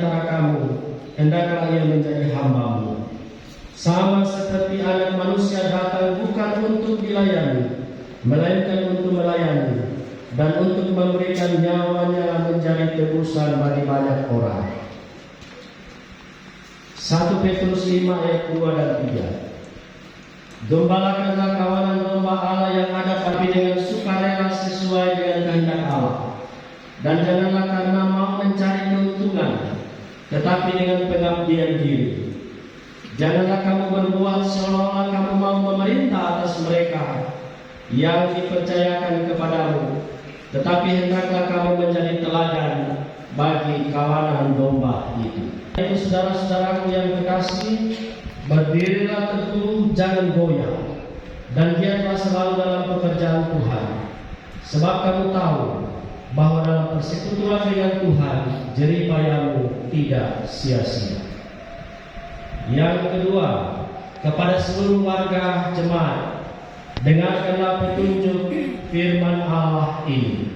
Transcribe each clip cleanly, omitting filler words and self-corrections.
antara kamu, hendaklah ia menjadi hamba-Mu. Sama seperti Anak Manusia datang bukan untuk dilayani, melainkan untuk melayani, dan untuk memberikan nyawanya menjadi tebusan bagi banyak orang. 1 Petrus 5 ayat 2 dan 3. Gembalakanlah kawanan domba Allah yang ada, tapi dengan sukarela sesuai dengan kehendak Allah. Dan janganlah karena mau mencari keuntungan, tetapi dengan pengabdian diri. Janganlah kamu berbuat seolah-olah kamu mau memerintah atas mereka yang dipercayakan kepadamu, tetapi hendaklah kamu menjadi teladan bagi kawanan domba itu. Itu saudara-saudaraku yang terkasih, berdirilah teguh, jangan goyah, dan giatlah selalu dalam pekerjaan Tuhan, sebab kamu tahu bahwa dalam persekutuan dengan Tuhan jerih payahmu tidak sia-sia. Yang kedua, kepada seluruh warga jemaat, dengarkanlah petunjuk firman Allah ini.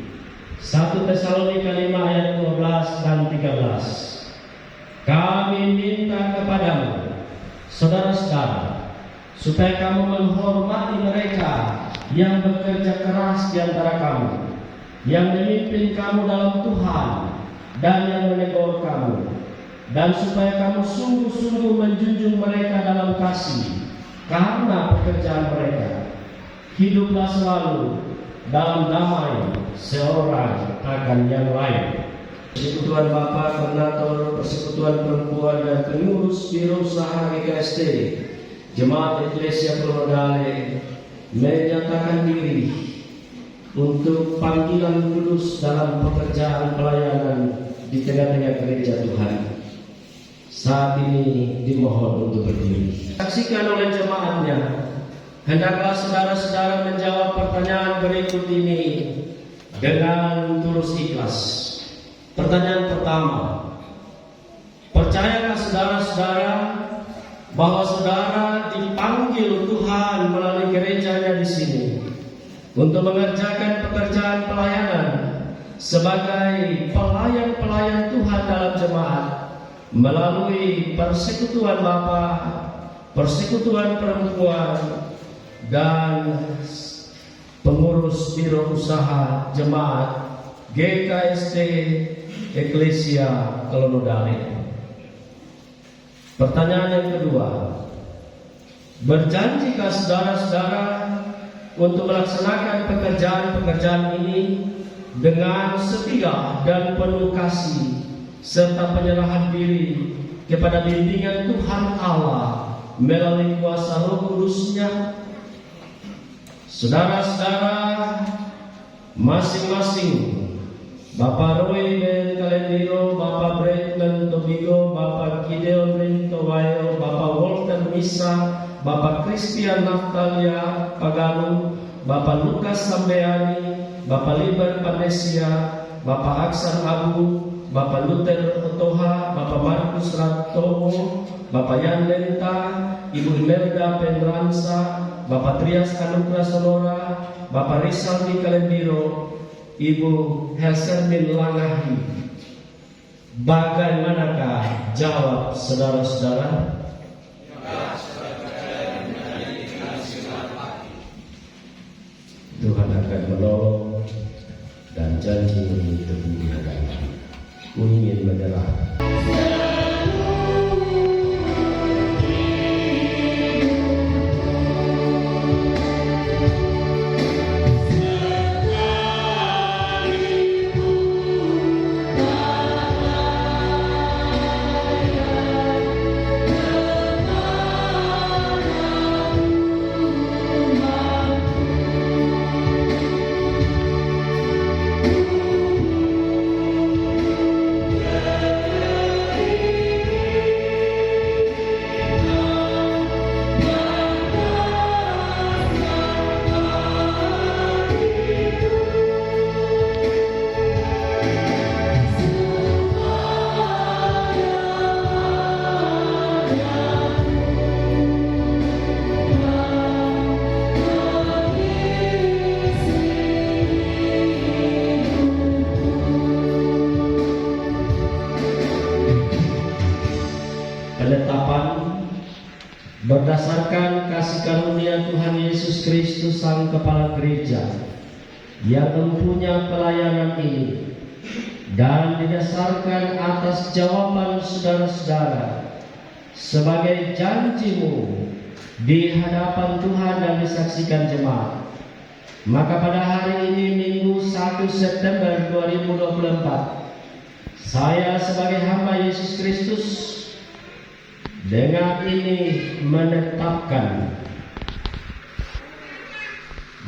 1 Tesalonika 5 ayat 12 dan 13. Kami minta kepadamu, saudara-saudara, supaya kamu menghormati mereka yang bekerja keras di antara kamu, yang memimpin kamu dalam Tuhan dan yang menegur kamu, dan supaya kamu sungguh-sungguh menjunjung mereka dalam kasih karena pekerjaan mereka. Hiduplah selalu dalam damai seorang akan yang lain. Persekutuan Bapa, Koordinator Persekutuan Perempuan dan Pengurus Biro Usaha GKST Jemaat Eklesia Purwodale menyatakan diri untuk panggilan kudus dalam pekerjaan pelayanan di tengah-tengah gereja Tuhan. Saat ini dimohon untuk berdiri. Saksikan oleh jemaatnya. Hendaklah saudara-saudara menjawab pertanyaan berikut ini dengan tulus ikhlas. Pertanyaan pertama, percayakah saudara-saudara bahwa saudara dipanggil Tuhan melalui gerejanya di sini untuk mengerjakan pekerjaan pelayanan sebagai pelayan-pelayan Tuhan dalam jemaat melalui persekutuan Bapa, persekutuan perempuan, dan pengurus biro usaha jemaat GKST Eklesia Kolonodale? Pertanyaan yang kedua, berjanjikah saudara-saudara untuk melaksanakan pekerjaan-pekerjaan ini dengan setia dan penuh kasih serta penyerahan diri kepada bimbingan Tuhan Allah melalui kuasa Roh Kudus-Nya? Saudara-saudara masing-masing, Bapak Roy Ben Kalendiro, Bapak Bretman Tobigo, Bapak Gideon Rintowayo, Bapak Walter Misa, Bapak Christian Naftalia Pagalu, Bapak Lukas Sambeani, Bapak Liber Panesia, Bapak Aksan Abu, Bapak Luther Otoha, Bapak Markus Ratomo, Bapak Yan Lenta, Ibu Imelda Pendransa, Bapak Trias Anugrah Sonora, Bapak Rizaldi Kalendiro, Ibu Helsermin Langahi. Bagaimanakah jawab saudara-saudara? Tuhan akan menolong dan janji untuk menjaga. Ku ingin menyerah. berdasarkan kasih karunia Tuhan Yesus Kristus Sang Kepala Gereja yang mempunyai pelayanan ini, dan didasarkan atas jawaban saudara-saudara sebagai janjimu di hadapan Tuhan dan disaksikan jemaat, maka pada hari ini Minggu 1 September 2024, saya sebagai hamba Yesus Kristus dengan ini menetapkan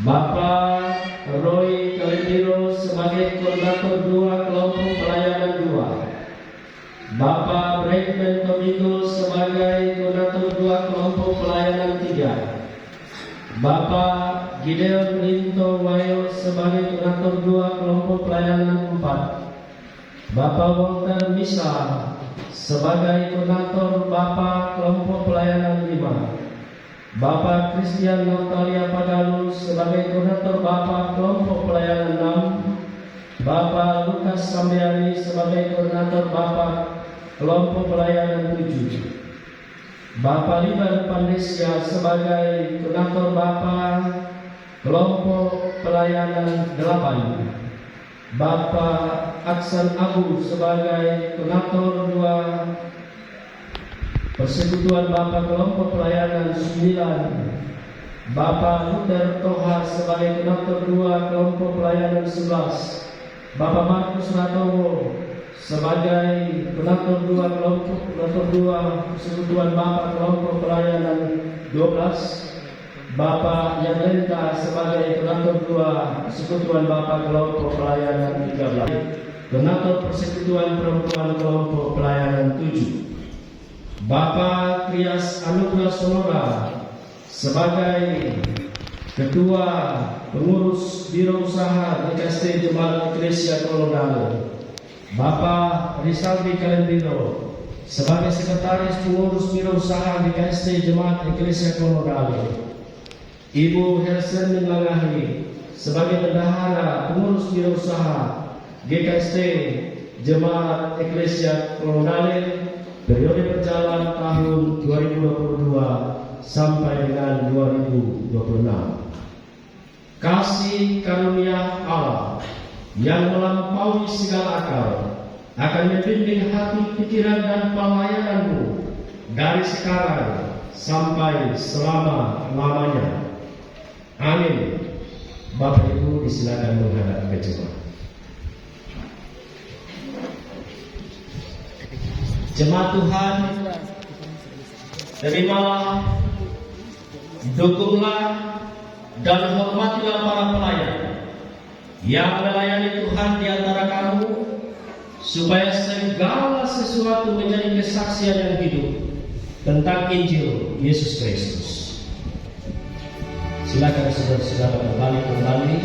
Bapak Roy Kalendiro sebagai koordinator 2 kelompok pelayanan 2, Bapak Bregman Tomiko sebagai koordinator 2 kelompok pelayanan 3, Bapak Gideon Linto Wayo sebagai koordinator 2 kelompok pelayanan 4, Bapak Walter Misa sebagai koordinator Bapak kelompok pelayanan 5, Bapak Christian Notaria Padalu sebagai koordinator Bapak kelompok pelayanan 6, Bapak Lukas Sambiani sebagai koordinator Bapak kelompok pelayanan 7, Bapak Liban Pandesya sebagai koordinator Bapak kelompok pelayanan 8, Bapak Aksan Abu sebagai koordinator 2 Persekutuan Bapak kelompok pelayanan 9, Bapak Luther Tohar sebagai koordinator 2 kelompok pelayanan 11, Bapak Markus Ratowo sebagai koordinator 2 kelompok koordinator 2 Persekutuan Bapak kelompok pelayanan 12, Bapak Yadlenta sebagai koordinator 2 Persekutuan Bapak kelompok pelayanan 13, koordinator Persekutuan Perempuan kelompok pelayanan 7, Bapak Trias Anugrah Sonora sebagai Ketua Pengurus Biro Usaha DKST Jemaat Eklesia Kolodalo, Bapak Rizaldi Kalendiro sebagai Sekretaris Pengurus Biro Usaha DKST Jemaat Eklesia Kolodalo, Ibu Helsen Langahli sebagai Bendahara Pengurus Biro Usaha GKST Jemaat Eklesia Kolodalo, periode berjalan tahun 2022 sampai dengan 2026. Kasih karunia Allah yang melampaui segala akal akan membimbing hati, pikiran, dan pelayananmu dari sekarang sampai selama-lamanya. Amin. Bapak Ibu disilakan menghadap ke jemaat. Jemaat Tuhan, terimalah, dukunglah, dan hormatilah para pelayan yang melayani Tuhan di antara kamu, supaya segala sesuatu menjadi kesaksian yang hidup tentang Injil Yesus Kristus. Silakan saudara-saudara kembali.